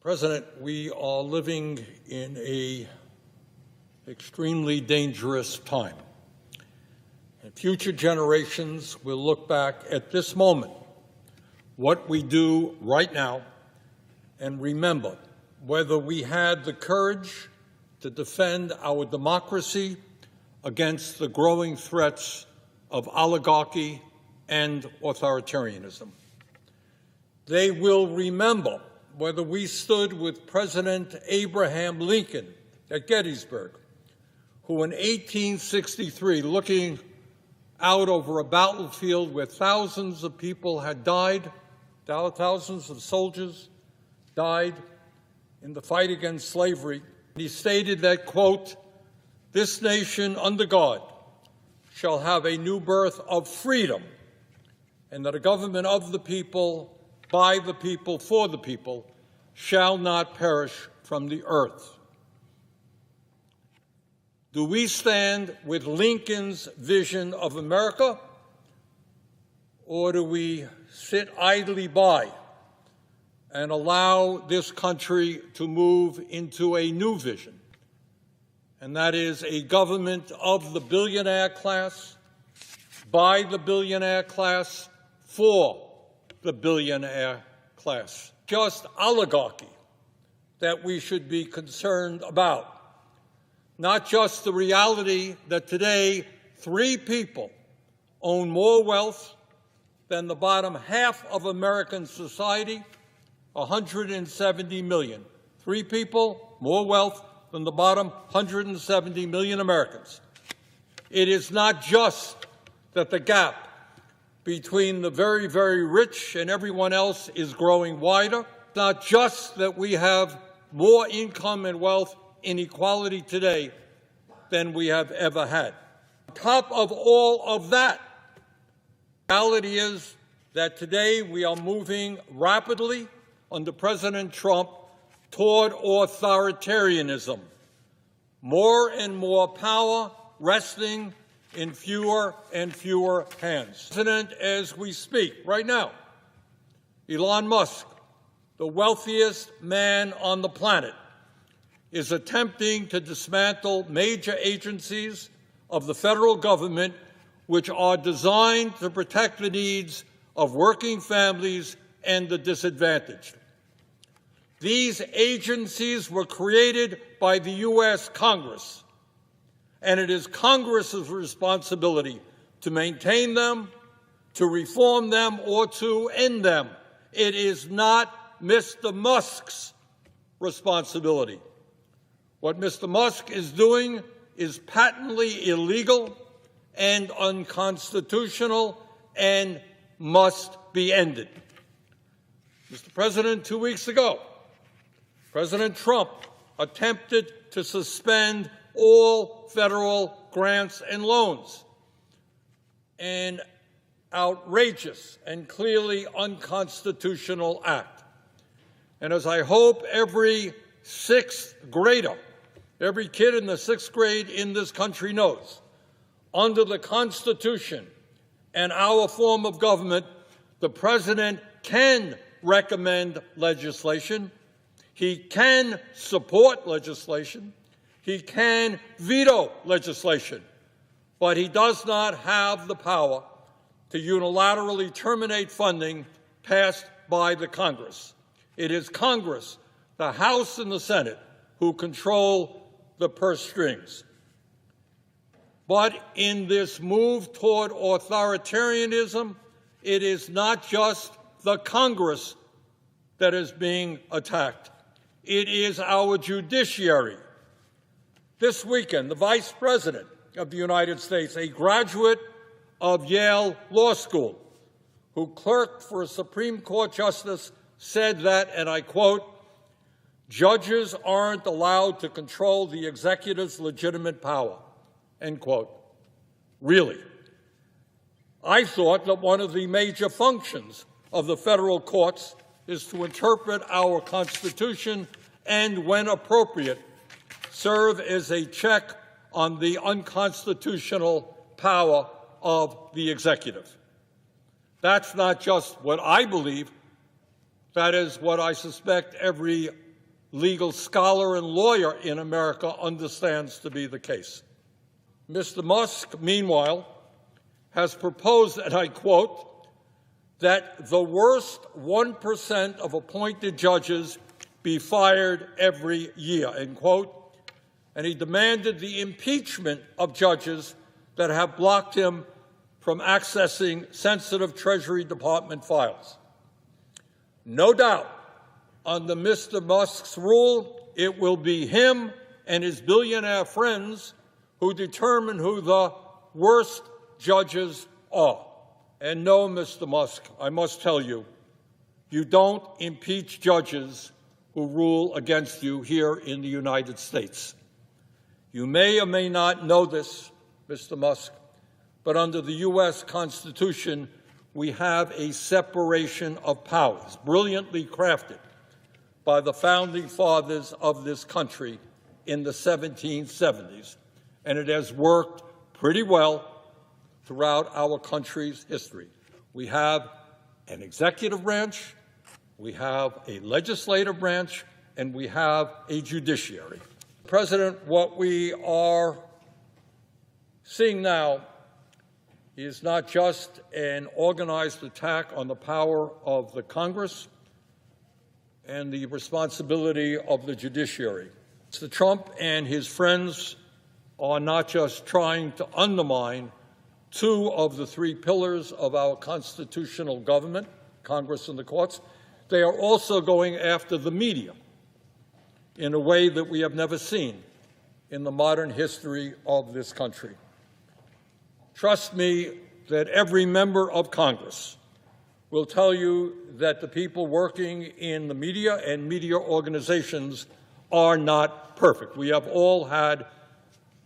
President, we are living in an extremely dangerous time. And future generations will look back at this moment, what we do right now, and remember whether we had the courage to defend our democracy against the growing threats of oligarchy and authoritarianism. They will remember whether we stood with President Abraham Lincoln at Gettysburg, who in 1863, looking out over a battlefield where thousands of people had died, thousands of soldiers died in the fight against slavery, he stated that, quote, "This nation under God shall have a new birth of freedom, and that a government of the people, by the people, for the people, shall not perish from the earth." Do we stand with Lincoln's vision of America, or do we sit idly by and allow this country to move into a new vision? And that is a government of the billionaire class, by the billionaire class, for the billionaire class. Just oligarchy that we should be concerned about. Not just the reality that today 3 people own more wealth than the bottom half of American society, 170 million. 3 people, more wealth than the bottom 170 million Americans. It is not just that the gap between the very, very rich and everyone else is growing wider. It's not just that we have more income and wealth inequality today than we have ever had. On top of all of that, the reality is that today we are moving rapidly under President Trump toward authoritarianism. More and more power resting in fewer and fewer hands. President, as we speak right now, Elon Musk, the wealthiest man on the planet, is attempting to dismantle major agencies of the federal government which are designed to protect the needs of working families and the disadvantaged. These agencies were created by the U.S. Congress, and it is Congress's responsibility to maintain them, to reform them, or to end them. It is not Mr. Musk's responsibility. What Mr. Musk is doing is patently illegal and unconstitutional and must be ended. Mr. President, 2 weeks ago, President Trump attempted to suspend all federal grants and loans, an outrageous and clearly unconstitutional act. And as I hope every 6th grader, every kid in the 6th grade in this country knows, under the Constitution and our form of government, the President can recommend legislation, he can support legislation, he can veto legislation, but he does not have the power to unilaterally terminate funding passed by the Congress. It is Congress, the House and the Senate, who control the purse strings. But in this move toward authoritarianism, it is not just the Congress that is being attacked. It is our judiciary. This weekend, the Vice President of the United States, a graduate of Yale Law School, who clerked for a Supreme Court justice, said that, and I quote, "Judges aren't allowed to control the executive's legitimate power," end quote. Really? I thought that one of the major functions of the federal courts is to interpret our Constitution and, when appropriate, serve as a check on the unconstitutional power of the executive. That's not just what I believe. That is what I suspect every legal scholar and lawyer in America understands to be the case. Mr. Musk, meanwhile, has proposed, and I quote, that the worst 1% of appointed judges be fired every year, end quote, and he demanded the impeachment of judges that have blocked him from accessing sensitive Treasury Department files. No doubt, under Mr. Musk's rule, it will be him and his billionaire friends who determine who the worst judges are. And no, Mr. Musk, I must tell you, you don't impeach judges who rule against you here in the United States. You may or may not know this, Mr. Musk, but under the U.S. Constitution, we have a separation of powers, brilliantly crafted by the founding fathers of this country in the 1770s, and it has worked pretty well throughout our country's history. We have an executive branch, we have a legislative branch, and we have a judiciary. President, what we are seeing now is not just an organized attack on the power of the Congress and the responsibility of the judiciary. Mr. Trump and his friends are not just trying to undermine two of the three pillars of our constitutional government, Congress and the courts. They are also going after the media in a way that we have never seen in the modern history of this country. Trust me that every member of Congress will tell you that the people working in the media and media organizations are not perfect. We have all had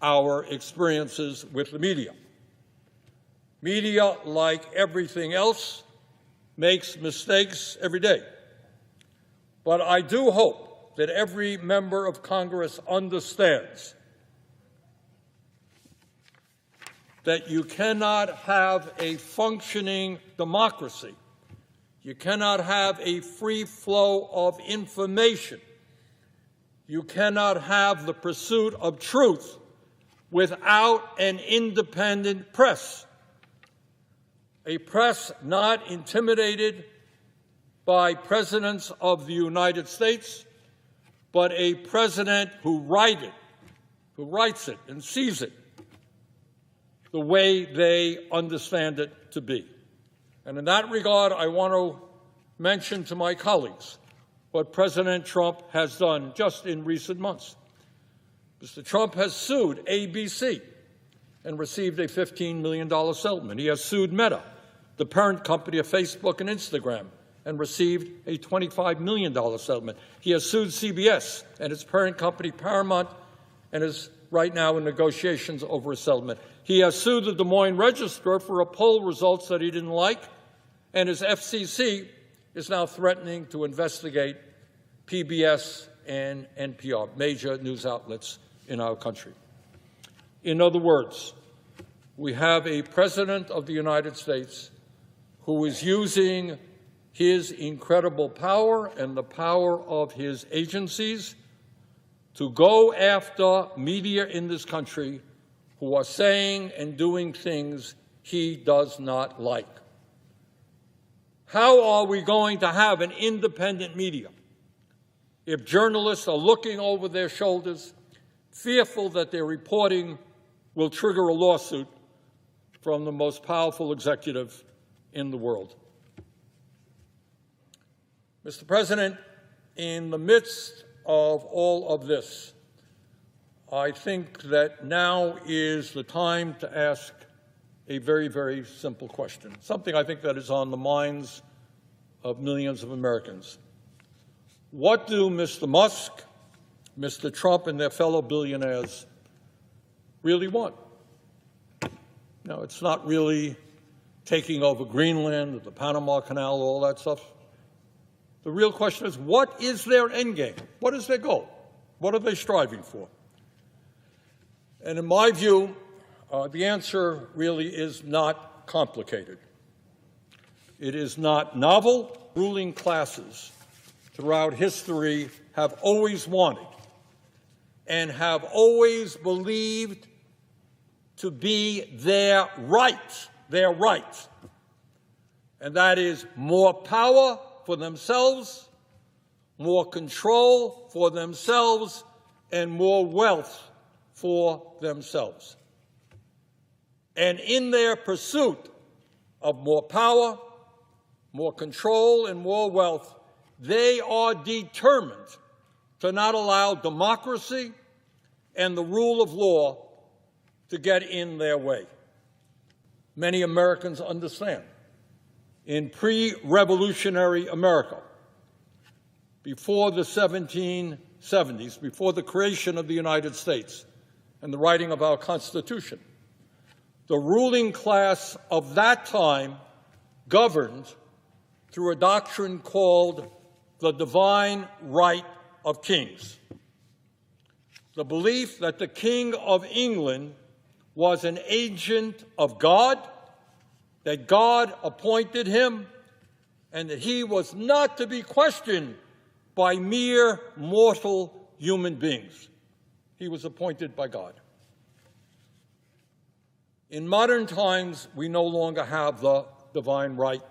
our experiences with the media. Media, like everything else, makes mistakes every day. But I do hope that every member of Congress understands that you cannot have a functioning democracy. You cannot have a free flow of information. You cannot have the pursuit of truth without an independent press. A press not intimidated by presidents of the United States, but a president who writes it and sees it the way they understand it to be. And in that regard, I want to mention to my colleagues what President Trump has done just in recent months. Mr. Trump has sued ABC and received a $15 million settlement. He has sued Meta, the parent company of Facebook and Instagram, and received a $25 million settlement. He has sued CBS and its parent company Paramount and is right now in negotiations over a settlement. He has sued the Des Moines Register for a poll results that he didn't like, and his FCC is now threatening to investigate PBS and NPR, major news outlets in our country. In other words, we have a president of the United States who is using his incredible power and the power of his agencies to go after media in this country who are saying and doing things he does not like. How are we going to have an independent media if journalists are looking over their shoulders, fearful that their reporting will trigger a lawsuit from the most powerful executive in the world? Mr. President, in the midst of all of this, I think that now is the time to ask a very, very simple question, something I think that is on the minds of millions of Americans. What do Mr. Musk, Mr. Trump, and their fellow billionaires really want? No, it's not really taking over Greenland, the Panama Canal, all that stuff. The real question is, what is their end game? What is their goal? What are they striving for? And in my view, the answer really is not complicated. It is not novel. Ruling classes to throughout history have always wanted and have always believed to be their right, and that is more power for themselves, more control for themselves, and more wealth for themselves. And in their pursuit of more power, more control, and more wealth, they are determined to not allow democracy and the rule of law to get in their way. Many Americans understand. In pre-revolutionary America, before the 1770s, before the creation of the United States and the writing of our Constitution, the ruling class of that time governed through a doctrine called the divine right of kings. The belief that the King of England was an agent of God, that God appointed him, and that he was not to be questioned by mere mortal human beings. He was appointed by God. In modern times, we no longer have the divine right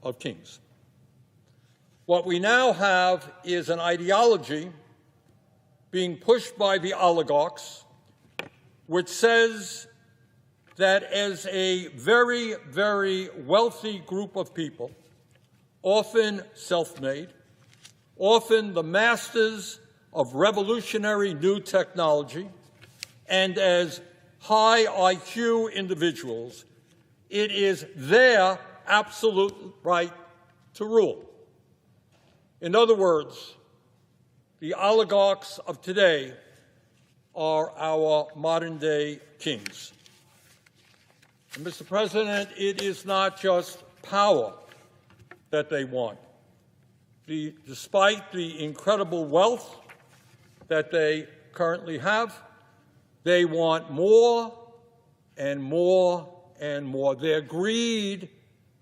of kings. What we now have is an ideology being pushed by the oligarchs, which says that as a very, very wealthy group of people, often self-made, often the masters of revolutionary new technology, and as high IQ individuals, it is their absolute right to rule. In other words, the oligarchs of today are our modern-day kings. And, Mr. President, it is not just power that they want. Despite the incredible wealth that they currently have, they want more and more and more. Their greed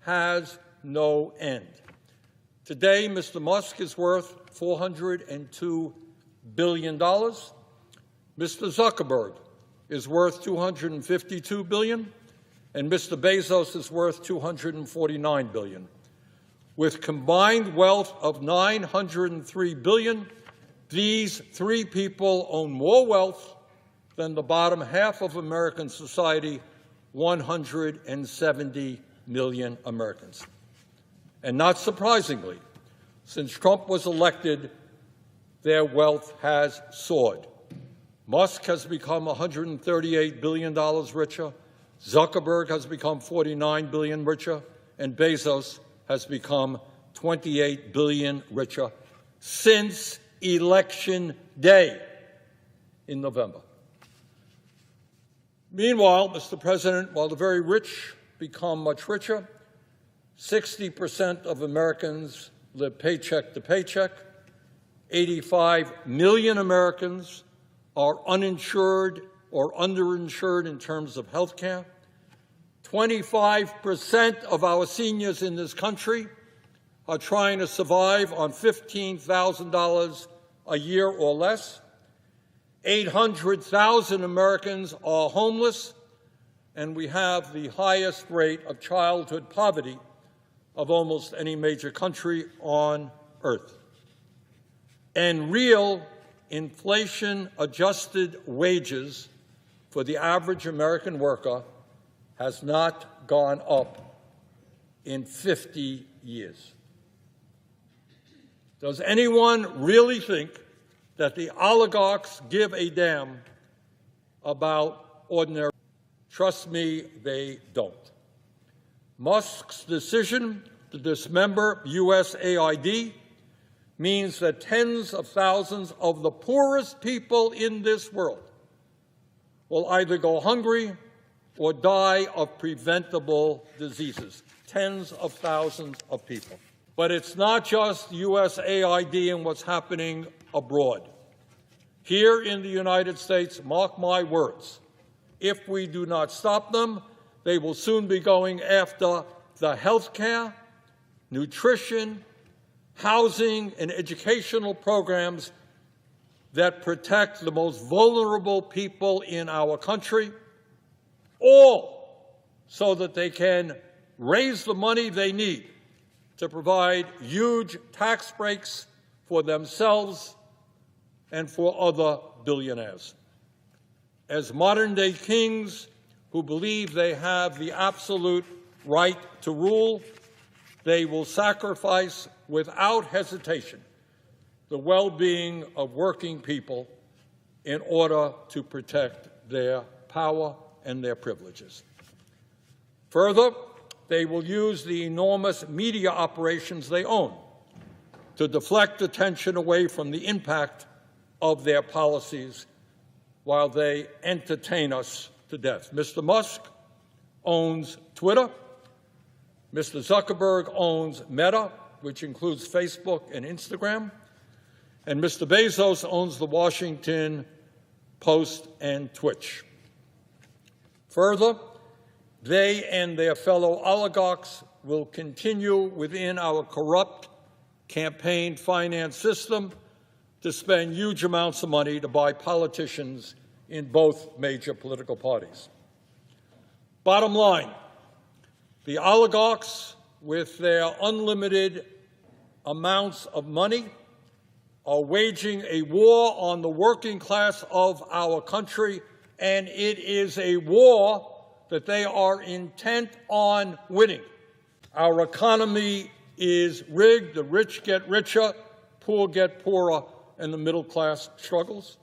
has no end. Today, Mr. Musk is worth $402 billion. Mr. Zuckerberg is worth $252 billion, and Mr. Bezos is worth $249 billion. With combined wealth of $903 billion, these three people own more wealth than the bottom half of American society, 170 million Americans. And not surprisingly, since Trump was elected, their wealth has soared. Musk has become $138 billion richer, Zuckerberg has become $49 billion richer, and Bezos has become $28 billion richer since Election Day in November. Meanwhile, Mr. President, while the very rich become much richer, 60% of Americans live paycheck to paycheck. 85 million Americans are uninsured or underinsured in terms of health care. 25% of our seniors in this country are trying to survive on $15,000 a year or less. 800,000 Americans are homeless, and we have the highest rate of childhood poverty of almost any major country on earth. And real inflation-adjusted wages for the average American worker has not gone up in 50 years. Does anyone really think that the oligarchs give a damn about ordinary? Trust me, they don't. Musk's decision to dismember USAID means that tens of thousands of the poorest people in this world will either go hungry or die of preventable diseases. Tens of thousands of people. But it's not just USAID and what's happening abroad. Here in the United States, mark my words, if we do not stop them, they will soon be going after the health care, nutrition, housing, and educational programs that protect the most vulnerable people in our country, all so that they can raise the money they need to provide huge tax breaks for themselves and for other billionaires. As modern-day kings who believe they have the absolute right to rule, they will sacrifice without hesitation the well-being of working people in order to protect their power and their privileges. Further, they will use the enormous media operations they own to deflect attention away from the impact of their policies while they entertain us to death. Mr. Musk owns Twitter. Mr. Zuckerberg owns Meta, which includes Facebook and Instagram. And Mr. Bezos owns the Washington Post and Twitch. Further, they and their fellow oligarchs will continue within our corrupt campaign finance system to spend huge amounts of money to buy politicians in both major political parties. Bottom line, the oligarchs, with their unlimited amounts of money, are waging a war on the working class of our country, and it is a war that they are intent on winning. Our economy is rigged. The rich get richer, poor get poorer, and the middle class struggles.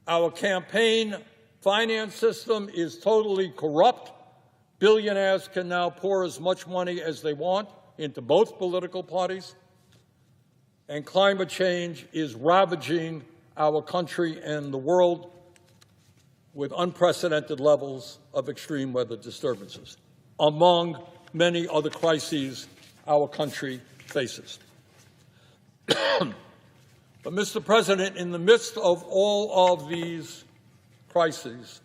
Our campaign finance system is totally corrupt. Billionaires can now pour as much money as they want into both political parties. And climate change is ravaging our country and the world with unprecedented levels of extreme weather disturbances, among many other crises our country faces. But, Mr. President, in the midst of all of these crises,